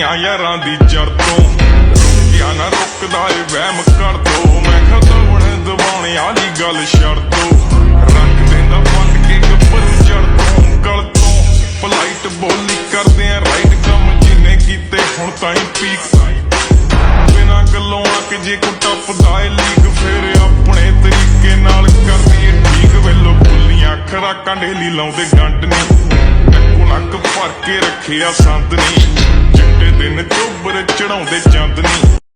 ਦੁਨੀਆ ਯਾਰਾਂ ਦੀ ਜੜ ਤੋਂ ਰੁਕਿਆ ਨਾ ਰੁਕਦਾ ਏ ਵਹਿਮ ਕਰ ਦੋ ਮੈਂ ਖਤਵਣ ਦਵਾਉਣਿਆਂ ਦੀ ਗੱਲ ਛੱਡ ਦੋ ਰੰਗ ਦੇਂਦਾ ਬੰਨ ਕੇ ਗੱਭਰੂ ਜੜ ਤੋਂ ਗਲ ਤੋਂ ਫਲਾਈਟ ਬੋਲੀ ਕਰਦੇ ਆ ਰਾਈਟ ਕੰਮ ਜਿਨੇ ਕੀਤੇ ਹੁਣ ਤਾਈਂ ਪੀਕ ਬਿਨਾਂ ਗੱਲੋਂ ਆ ਕੇ ਜੇ ਕੋ ਟੱਪਦਾ ਏ ਲੀਗ ਫੇਰ ਆਪਣੇ ਤਰੀਕੇ ਨਾਲ ਕਰਦੀ ਏ ਠੀਕ ਵੇਲੋ ਬੁੱਲੀਆਂ ਖਰਾਕਾਂ ਢੇਲੀ ਲਾਉਂਦੇ ਗੰਢ ਨੀ ਨੱਕ ਭਰ ਕੇ ਰੱਖਿਆ ਸੰਦ ਨੀ ਚਿੱਟੇ ਦਿਨ ਚੋਬਰ ਚੜਾਉਂਦੇ ਚੰਦ ਨੀ